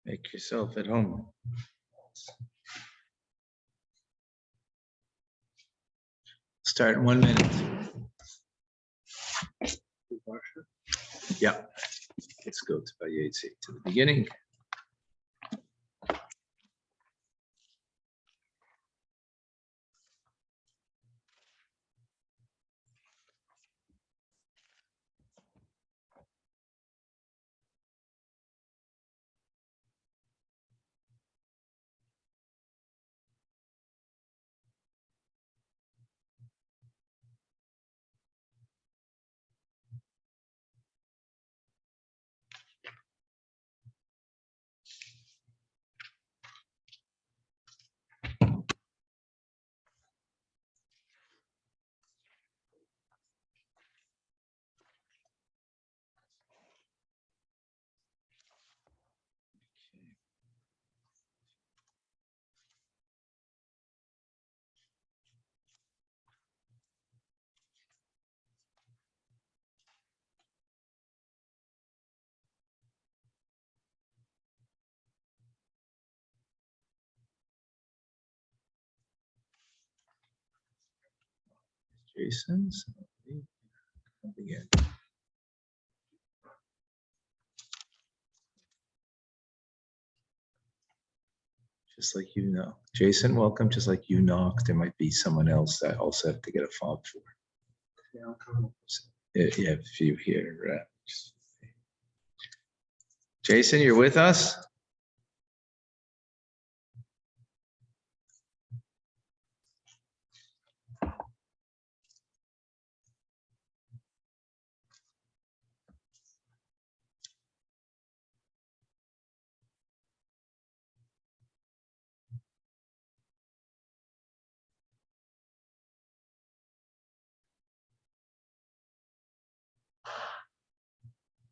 Make yourself at home. Start in 1 minute. Yeah. Let's go to Vayetze, to the beginning. Jason's. Again. Just like you know. Jason, welcome. Just like you knocked, there might be someone else that I also have to get a fob for. Yeah, I'll come. Yeah, if you hear. Jason, you're with us?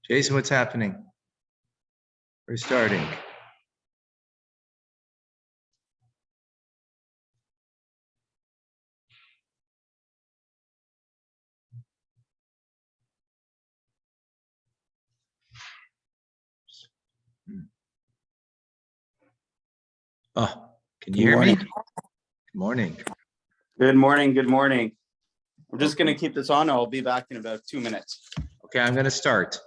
Jason, what's happening? We're starting. Oh, can you hear me? Good morning. Good morning. Good morning. I'm just going to keep this on. I'll be back in about 2 minutes. Okay, I'm going to start.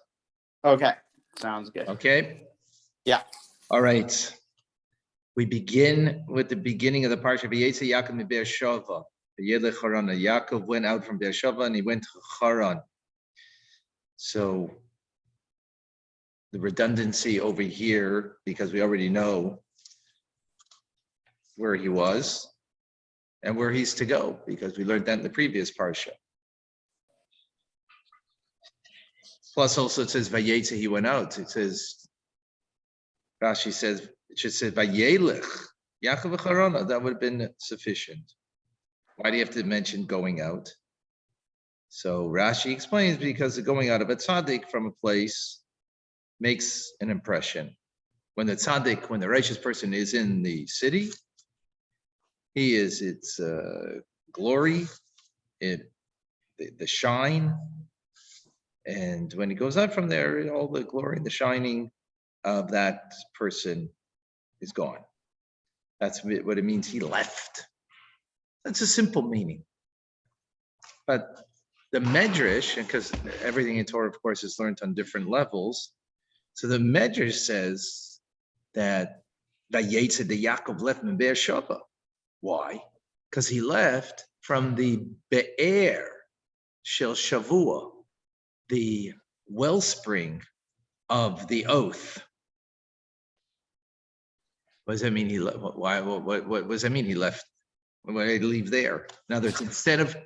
Okay, sounds good. Okay? Yeah. All right. We begin with the beginning of the parsha. Vayetze Yaakov mi Beersheva. Vayelech Haran. Yaakov went out from Beersheva and he went to Haran. So the redundancy over here, because we already know where he was and where he's to go, because we learned that in the previous parsha. Plus, also it says Vayetze, he went out. It says, Rashi says, it should say Vayelech Yaakov v'Harana. That would have been sufficient. Why do you have to mention going out? So Rashi explains because the going out of a tzaddik from a place makes an impression. When the tzaddik, when the righteous person is in the city, he is its glory, the shine. And when he goes out from there, all the glory and the shining of that person is gone. That's what it means. He left. That's a simple meaning. But the Medrash, because everything in Torah, of course, is learned on different levels. So the Medrash says that Vayetze de Yaakov left min Beersheva. Why? Because he left from the Be'er Shel Shavua, the wellspring of the oath. What does that mean? He left? Why? What does that mean? He left? Why did he leave there? In other words, instead of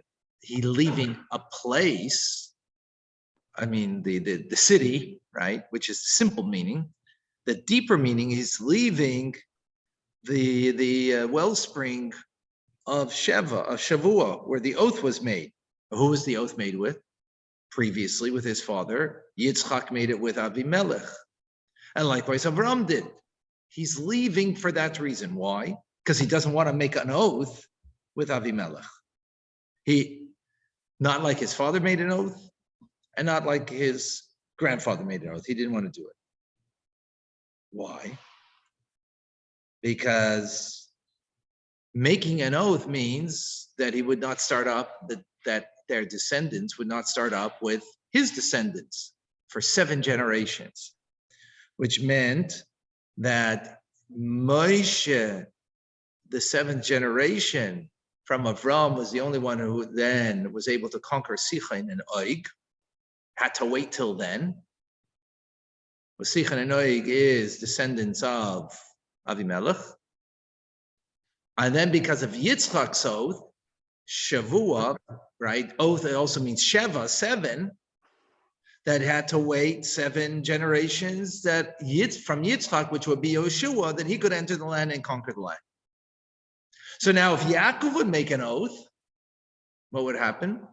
he leaving a place, I mean the city, right? Which is the simple meaning. The deeper meaning is leaving the wellspring of Shavua, where the oath was made. Who was the oath made with? Previously with his father. Yitzchak made it with Avimelech. And likewise Avram did. He's leaving for that reason. Why? Because he doesn't want to make an oath with Avimelech. He, not like his father made an oath, and not like his grandfather made an oath. He didn't want to do it. Why? because making an oath means that he would not start up, that their descendants would not start up with his descendants for 7 generations, which meant that Moshe, the 7th generation from Avram, was the only one who then was able to conquer Sichon and Og, had to wait till then. Well, Sichon and Og is descendants of Avimelech. And then because of Yitzchak's oath, Shavua, right? Oath, it also means Sheva, 7, that had to wait 7 generations that from Yitzchak, which would be Yoshua, that he could enter the land and conquer the land. So now if Yaakov would make an oath, what would happen?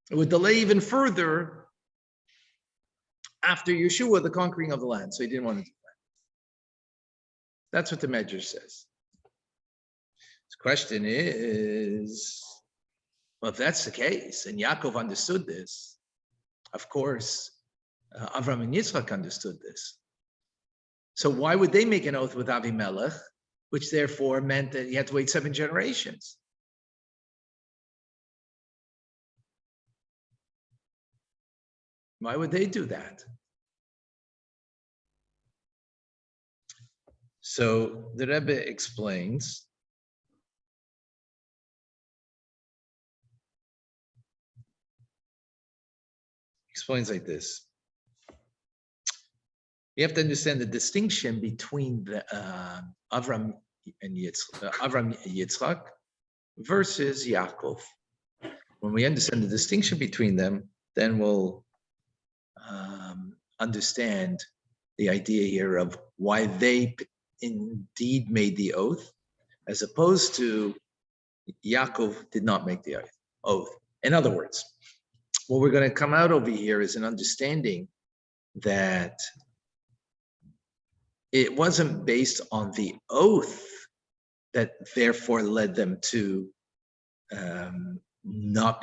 It would delay even further after Yeshua, the conquering of the land. So he didn't want to do that. That's what the Medrash says. The question is, well, if that's the case, and Yaakov understood this, of course, Avram and Yitzchak understood this. So why would they make an oath with Avimelech, which therefore meant that he had to wait 7 generations? Why would they do that? So the Rebbe explains, like this. You have to understand the distinction between the Avram and Yitzchak versus Yaakov. When we understand the distinction between them, then we'll understand the idea here of why they indeed made the oath, as opposed to Yaakov did not make the oath. In other words, what we're going to come out over here is an understanding that it wasn't based on the oath that therefore led them to not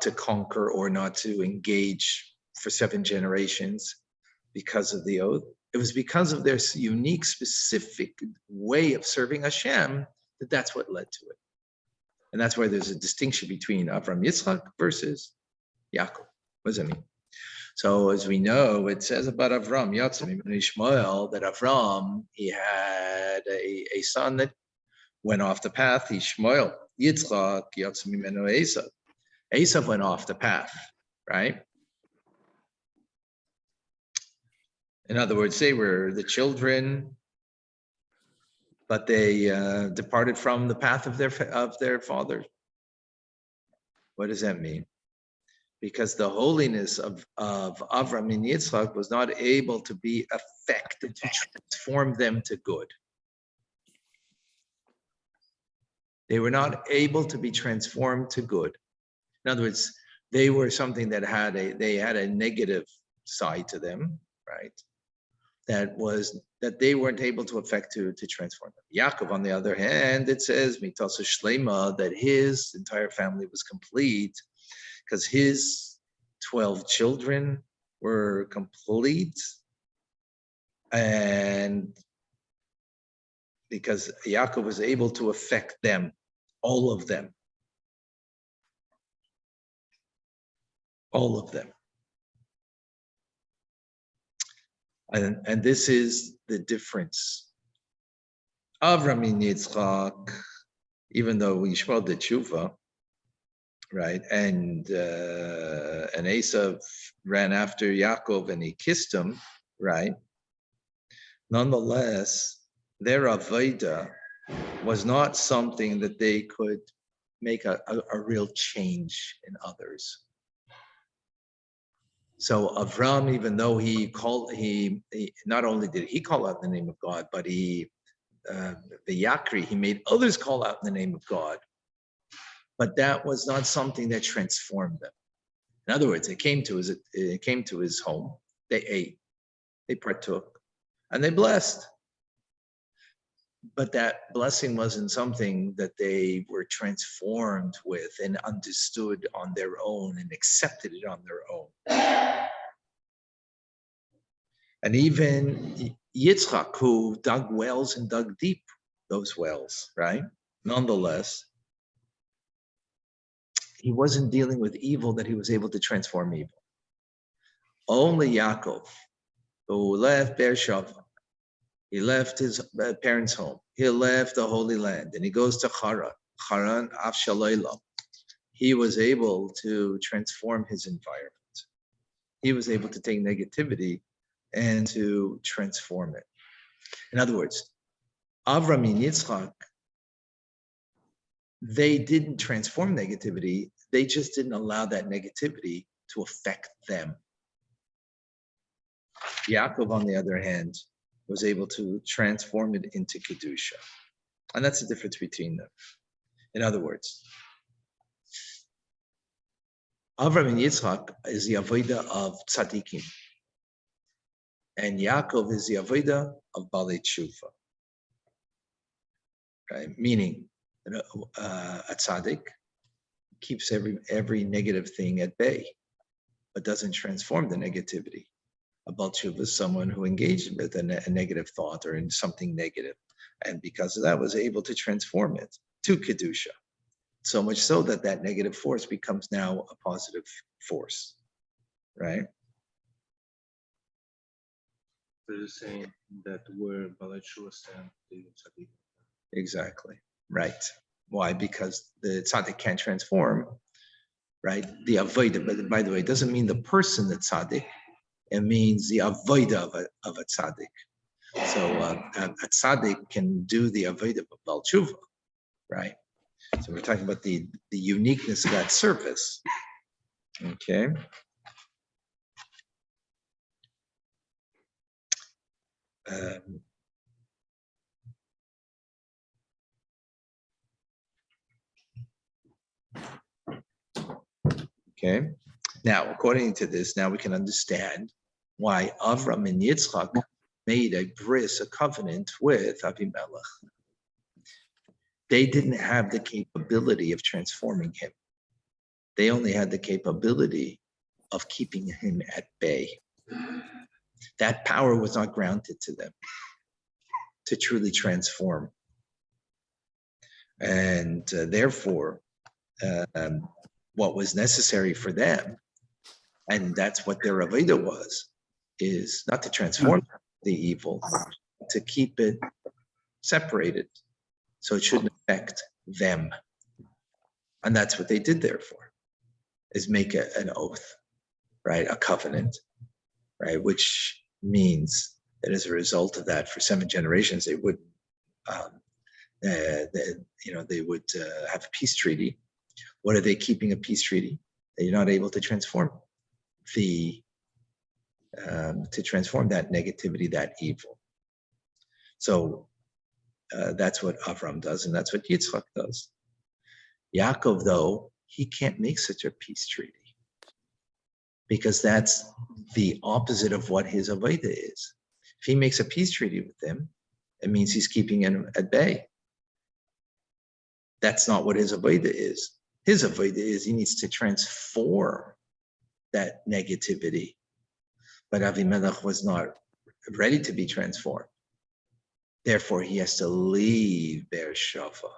to conquer or not to engage for 7 generations because of the oath. It was because of their unique, specific way of serving Hashem that's what led to it. And that's why there's a distinction between Avram Yitzchak versus Yaakov. What does that mean? So as we know, it says about Avram, Yatzim Ishmael, that Avram, he had a son that went off the path, Ishmael. Yitzchak, Yatzim Esav. Esav went off the path, right? In other words, they were the children, but they departed from the path of their father. What does that mean? Because the holiness of Avram and Yitzchak was not able to be effective to transform them to good. They were not able to be transformed to good. In other words, they were something that had a negative side to them, right? That they weren't able to affect to transform them. Yaakov, on the other hand, it says Mitasa Shlema, that his entire family was complete, because his 12 children were complete, and because Yaakov was able to affect them, all of them. And this is the difference. Avram and Yitzchak, even though Yishmael did tshuva, right, and Esav ran after Yaakov and he kissed him, right? Nonetheless, their avodah was not something that they could make a real change in others. So Avram, even though he not only did he call out the name of God, but the Yakri, he made others call out the name of God. But that was not something that transformed them. In other words, it came to his home. They ate, they partook, and they blessed. But that blessing wasn't something that they were transformed with and understood on their own and accepted it on their own. And even Yitzchak, who dug wells and dug deep, those wells, right? Nonetheless, he wasn't dealing with evil that he was able to transform evil. Only Yaakov, who left Beersheba, he left his parents' home, he left the Holy Land, and he goes to Haran Avshalaylam. He was able to transform his environment. He was able to take negativity and to transform it. In other words, Avram and Yitzchak, they didn't transform negativity, they just didn't allow that negativity to affect them. Yaakov, on the other hand, was able to transform it into Kedusha. And that's the difference between them. In other words, Avram and Yitzchak is the avodah of tzaddikim, and Yaakov is the avodah of balei tshuva. Right? Meaning, a tzaddik keeps every negative thing at bay, but doesn't transform the negativity. A balei tshuva is someone who engaged with a negative thought or in something negative, and because of that was able to transform it to kedusha. So much so that that negative force becomes now a positive force, right? They're saying that where balei tshuva stand, the tzaddik. Exactly, right. Why? Because the tzaddik can't transform, right? The avodah, but by the way, it doesn't mean the person the tzaddik. It means the avodah of a tzaddik. So a tzaddik can do the avodah of balei tshuva, right? So we're talking about the uniqueness of that service. Okay. Okay. Now, according to this, now we can understand why Avram and Yitzchak made a bris, a covenant with Avimelech. They didn't have the capability of transforming him. They only had the capability of keeping him at bay. That power was not granted to them to truly transform. And therefore, what was necessary for them, and that's what their avodah was, is not to transform the evil, to keep it separated so it shouldn't affect them. And that's what they did therefore, is make an oath, right? A covenant, right? Which means that as a result of that, for 7 generations, they would, they would have a peace treaty. What are they keeping a peace treaty? They're not able to transform to transform that negativity, that evil. So that's what Avram does, and that's what Yitzchak does. Yaakov, though, he can't make such a peace treaty because that's the opposite of what his avodah is. If he makes a peace treaty with them, it means he's keeping him at bay. That's not what his avodah is. His avodah is he needs to transform that negativity. But Avimelech was not ready to be transformed. Therefore, he has to leave Beersheba.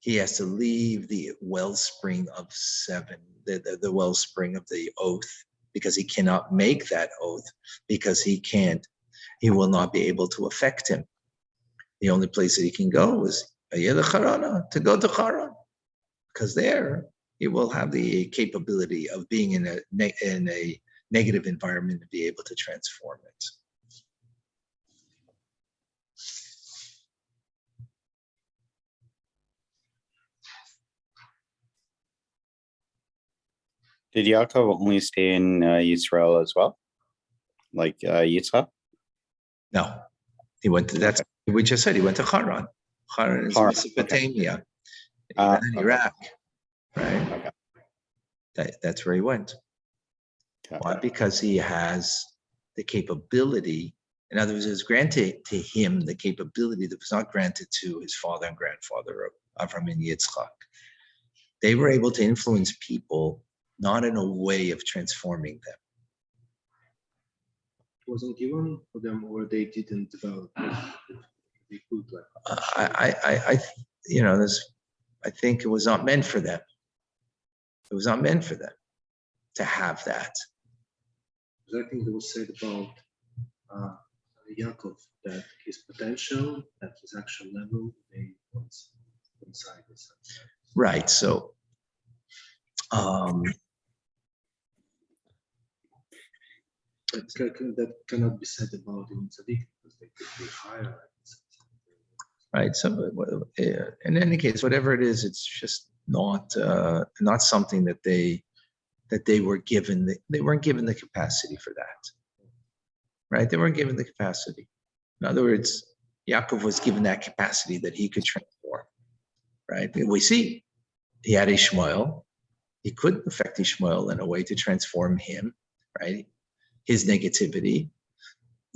He has to leave the wellspring of 7, the wellspring of the oath, because he cannot make that oath, because he will not be able to affect him. The only place that he can go is to go to Haran, because there he will have the capability of being in a negative environment to be able to transform it. Did Yaakov only stay in Yisrael as well, like Yitzchak? No, he went to, that's, we just said he went to Haran. Haran is Mesopotamia, even in Iraq, right? Okay. That's where he went. Okay. Why? Because he has the capability. In other words, it was granted to him the capability that was not granted to his father and grandfather, Avram and Yitzchak. They were able to influence people, not in a way of transforming them. Wasn't given for them, or they didn't develop it? they could like. I think it was not meant for them. It was not meant for them to have that. Because I think it was said about Yaakov that his potential, at his actual level, they coincide. Right. So, That cannot be said about the tzaddik because they could be higher. right. So, in any case, whatever it is, it's just not something that they were given. They weren't given the capacity for that. Right. They weren't given the capacity. In other words, Yaakov was given that capacity that he could transform. Right. We see he had Ishmael. He could affect Ishmael in a way to transform him. Right. His negativity.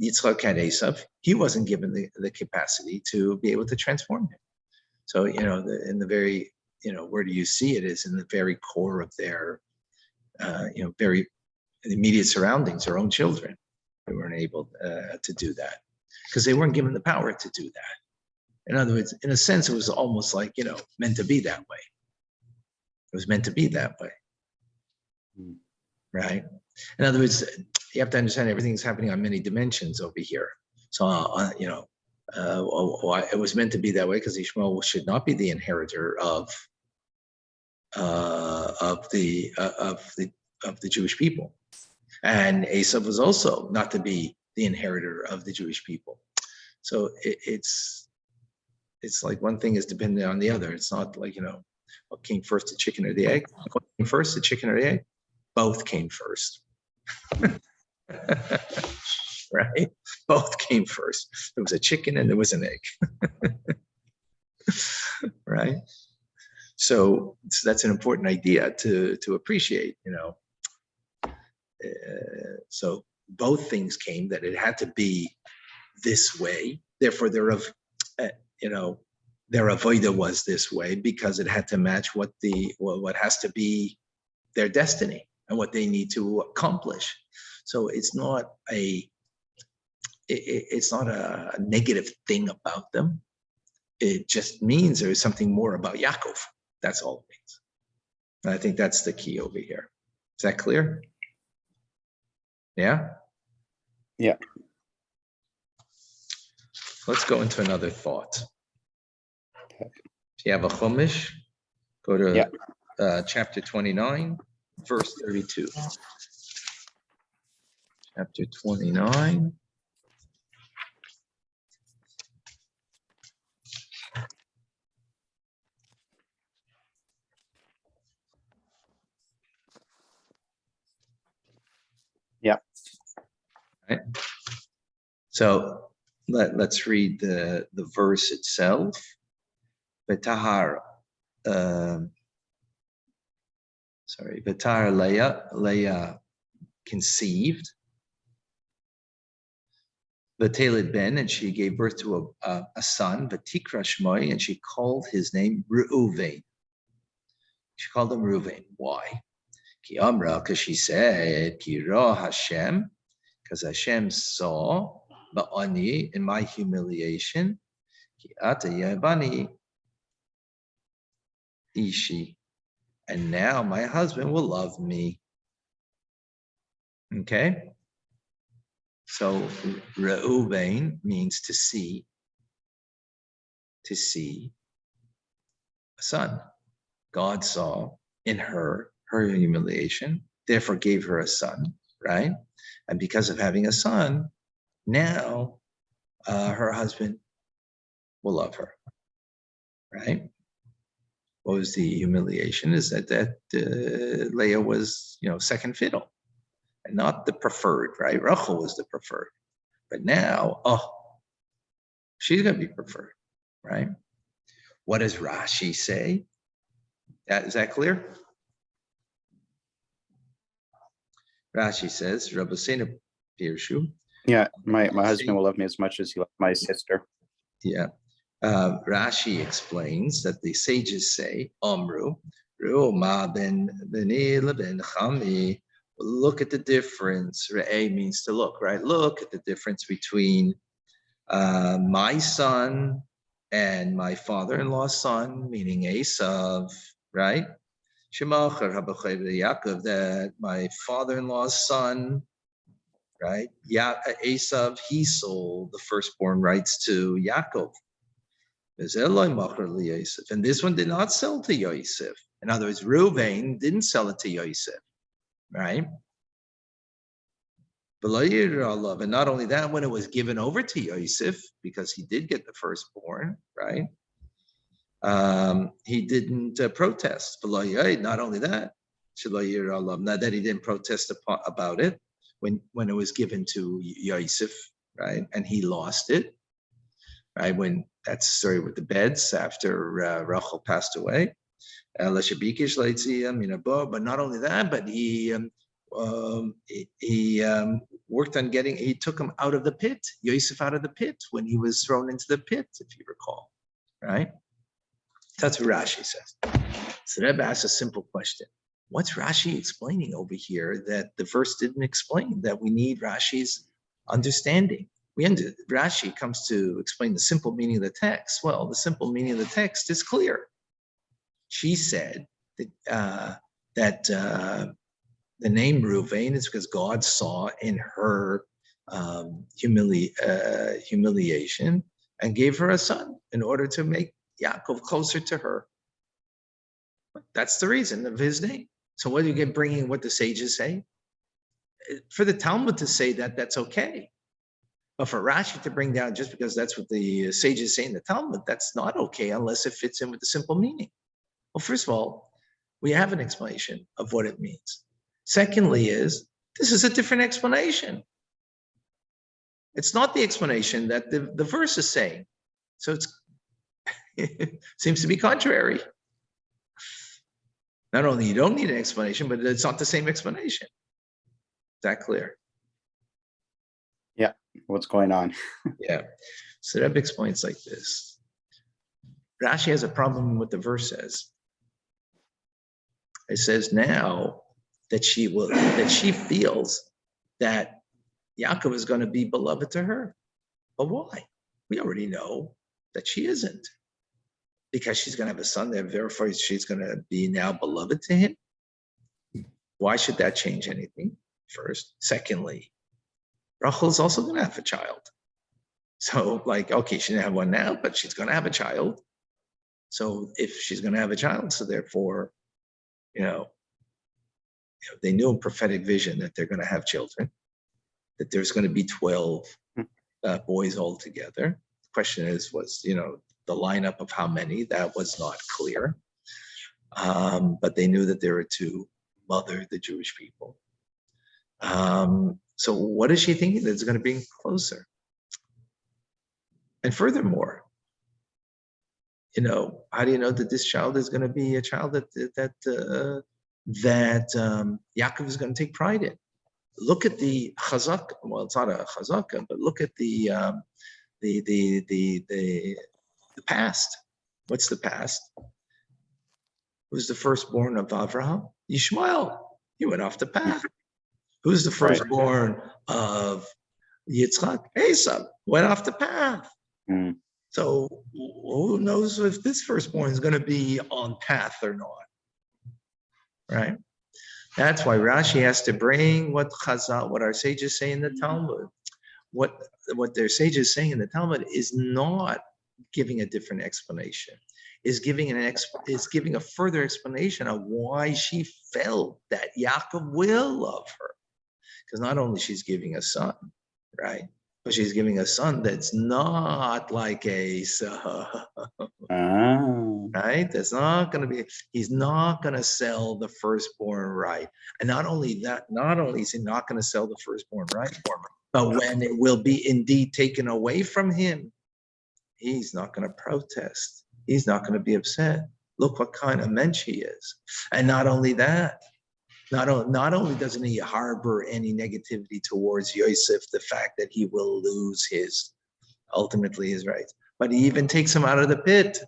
Yitzchak had Esav. He wasn't given the capacity to be able to transform him. So, in the very, where do you see it is in the very core of their, very immediate surroundings, their own children. They weren't able to do that because they weren't given the power to do that. In other words, in a sense, it was almost like, meant to be that way. It was meant to be that way. Right? In other words, you have to understand everything's happening on many dimensions over here. So, it was meant to be that way because Ishmael should not be the inheritor of the Jewish people, and Esav was also not to be the inheritor of the Jewish people. So it's like one thing is dependent on the other. It's not like what came first, the chicken or the egg. What came first, the chicken or the egg? Both came first. Right? Both came first. There was a chicken and there was an egg. Right? So that's an important idea to appreciate, so both things came, that it had to be this way. Therefore, their avodah was this way because it had to match what has to be their destiny and what they need to accomplish. So it's not a negative thing about them. It just means there is something more about Yaakov. That's all it means. And I think that's the key over here. Is that clear? Yeah? Yeah. Let's go into another thought. If you have a Chumash, go to chapter 29, verse 32. Chapter 29. Yeah. Right. So let's read the verse itself. V'tahar, V'tahar Leah conceived. V'teled ben, and she gave birth to a son, V'tikra Shmoi, and she called his name Reuven. She called him Reuven. Why? Ki amra, because she said, Ki ra Hashem, because Hashem saw ba'ani, in my humiliation, Ki ata yabani ishi, and now my husband will love me. Okay? So Reuven means to see a son. God saw in her humiliation, therefore gave her a son, right? And because of having a son, now her husband will love her, right? What was the humiliation? Is that Leah was, second fiddle and not the preferred, right? Rachel was the preferred. But now, she's going to be preferred, right? What does Rashi say? Is that clear? Rashi says, Rabbi Pirshu. Yeah, my husband will love me as much as he loved my sister. Yeah. Rashi explains that the sages say, Omru, Ru'ma ben beni ben chami. Look at the difference. Re'eh means to look, right? Look at the difference between My son and my father-in-law's son, meaning Esav, right? Yaakov, that my father-in-law's son, right? Esav, he sold the firstborn rights to Yaakov. And this one did not sell to Yosef. In other words, Reuven didn't sell it to Yosef, right? And not only that, when it was given over to Yosef, because he did get the firstborn, right? He didn't protest. Not only that, not that he didn't protest about it when it was given to Yosef, right? And he lost it, right? When that's the story with the beds after Rachel passed away. But not only that, but he worked on he took him out of the pit, Yosef out of the pit when he was thrown into the pit, if you recall, right? That's what Rashi says. So Rebbe asks a simple question. What's Rashi explaining over here that the verse didn't explain, that we need Rashi's understanding? Rashi comes to explain the simple meaning of the text. Well, the simple meaning of the text is clear. She said that the name Reuven is because God saw in her humiliation and gave her a son in order to make Yaakov closer to her. That's the reason of his name. So what do you get bringing what the sages say? For the Talmud to say that, that's okay. But for Rashi to bring down just because that's what the sages say in the Talmud, that's not okay unless it fits in with the simple meaning. Well, first of all, we have an explanation of what it means. Secondly this is a different explanation. It's not the explanation that the verse is saying. So it seems to be contrary. Not only you don't need an explanation, but it's not the same explanation. Is that clear? Yeah, what's going on? Yeah. So Rebbe explains like this. Rashi has a problem with the verse says. It says now that she feels that Yaakov is going to be beloved to her. But why? We already know that she isn't. Because she's going to have a son, therefore she's going to be now beloved to him. Why should that change anything? First. Secondly, Rachel is also going to have a child. So okay, she didn't have one now, but she's going to have a child. So if she's going to have a child, so therefore, they knew in prophetic vision that they're going to have children, that there's going to be 12 boys altogether. The question was the lineup of how many, that was not clear. But they knew that there were to mother the Jewish people. So what is she thinking that's going to bring closer? And furthermore, how do you know that this child is going to be a child that Yaakov is going to take pride in? Look at the chazaka. Well, it's not a chazaka, but look at the past. What's the past? Who's the firstborn of Avraham? Yishmael. He went off the path. Who's the firstborn of Yitzchak? Esav went off the path. Mm. So who knows if this firstborn is going to be on path or not? Right? That's why Rashi has to bring what our sages say in the Talmud. What their sages saying in the Talmud is not giving a different explanation. Is giving a further explanation of why she felt that Yaakov will love her. Because not only she's giving a son, right? But she's giving a son that's not like Esav, right? That's not going to be, he's not going to sell the firstborn right. And not only is he not going to sell the firstborn right, but when it will be indeed taken away from him, he's not going to protest. He's not going to be upset. Look what kind of mensch he is. And not only that, not only doesn't he harbor any negativity towards Yosef, the fact that he will lose ultimately his rights, but he even takes him out of the pit.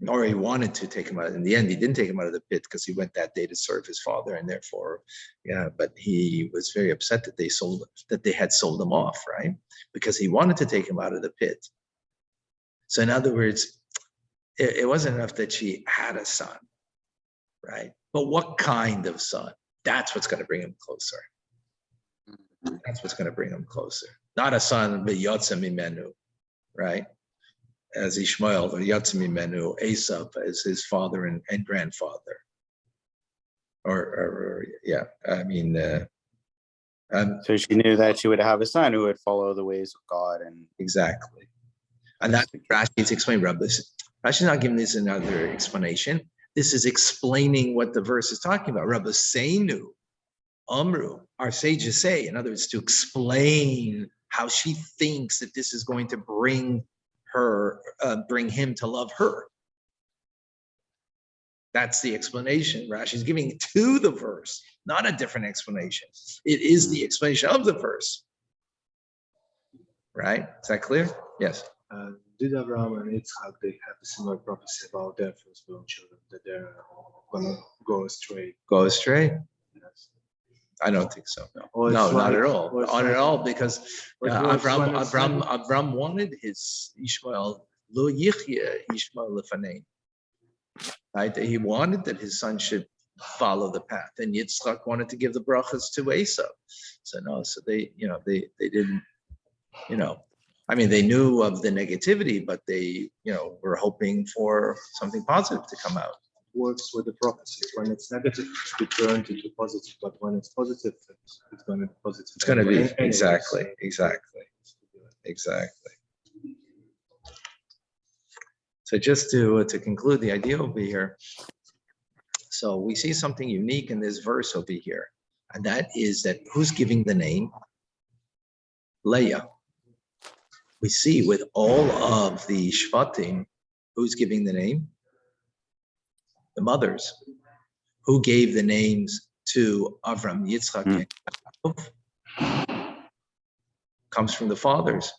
or he wanted to take him out. In the end, he didn't take him out of the pit because he went that day to serve his father, and therefore, yeah. But he was very upset that they had sold him off, right? Because he wanted to take him out of the pit. So in other words, it wasn't enough that she had a son, right? But what kind of son? That's what's going to bring him closer. That's what's going to bring him closer. Not a son, but Yotze Mimenu, right? As Ishmael, or Yotze Mimenu, Esav as his father and grandfather. Or yeah, I mean. So she knew that she would have a son who would follow the ways of God. And exactly. And that's Rashi's explaining, Rabbi. Rashi's not giving this another explanation. This is explaining what the verse is talking about. Rabbi Seinu, Amru, our sages say, in other words, to explain how she thinks that this is going to bring him to love her. That's the explanation Rashi's giving to the verse, not a different explanation. It is the explanation of the verse. Right? Is that clear? Yes. Did Abraham and Yitzchak, they have a similar prophecy about their firstborn children, that they're going to go astray? Go astray? Yes. I don't think so. No, Or no, it's not like- at all. or it's Not at like- all, because But what's when it's like- Avram wanted his Ishmael, lo yichya Ishmael lefanei. Right? He wanted that his son should follow the path, and Yitzchak wanted to give the brachas to Esau. So no, so they didn't, I mean, they knew of the negativity, but they, were hoping for something positive to come out. Works with the prophecies. When it's negative, it's turned into positive, but when it's positive, it's going to be positive. It's going to be Anyways. exactly. So just to conclude, the idea will be here. So we see something unique in this verse over here, and that is that who's giving the name? Leah. We see with all of the Shvatim, who's giving the name? The mothers. Who gave the names to Avram, Yitzchak, and Yaakov? Comes from the fathers,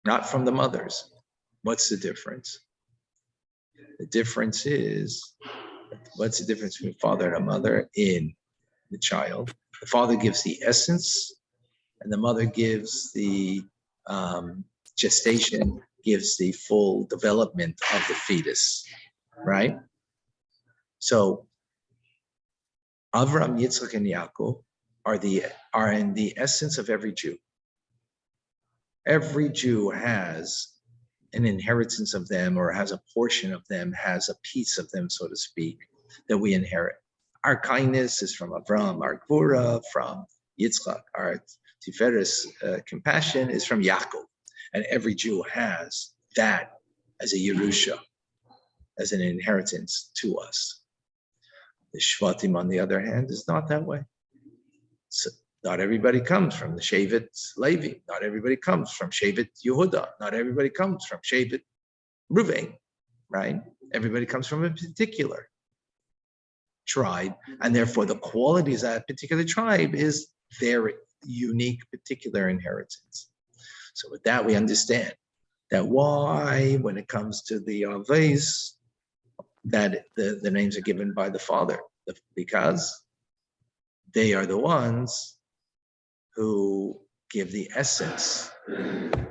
not from the mothers. What's the difference? The difference is, what's the difference between father and a mother in the child? The father gives the essence, and the mother gives the gestation, gives the full development of the fetus, right? So Avram, Yitzchak, and Yaakov are in the essence of every Jew. Every Jew has an inheritance of them, or has a portion of them, has a piece of them, so to speak, that we inherit. Our kindness is from Avram, our Gvura from Yitzchak, our Tiferes compassion is from Yaakov. And every Jew has that as a Yerusha, as an inheritance to us. The Shvatim, on the other hand, is not that way. So not everybody comes from the Shevet Levi. Not everybody comes from Shevet Yehuda. Not everybody comes from Shevet Ruvain, right? Everybody comes from a particular tribe, and therefore the qualities of that particular tribe is their unique particular inheritance. So with that, we understand that why, when it comes to the Avos, that the names are given by the father, because they are the ones who give the essence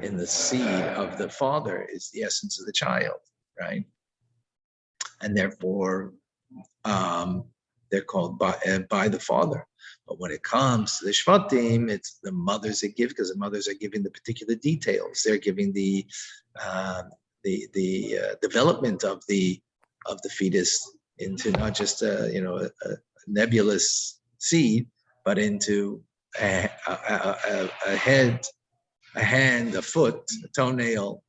in the seed of the father, is the essence of the child, right? And therefore, they're called by the father. But when it comes to the Shvatim, it's the mothers that give, because the mothers are giving the particular details. They're giving the development of the fetus into not just a nebulous seed, but into a head, a hand, a foot, a toenail,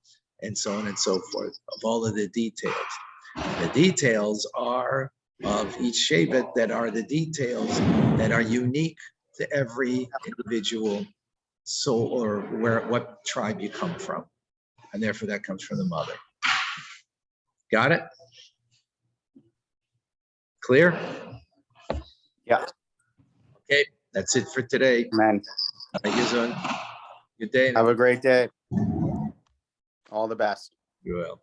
and so on and so forth, of all of the details. The details are of each Shevet, that are the details that are unique to every individual soul, or what tribe you come from. And therefore that comes from the mother. Got it? Clear? yeah, Okay, that's it for today. man. Good day. Have a great day. All the best. You will.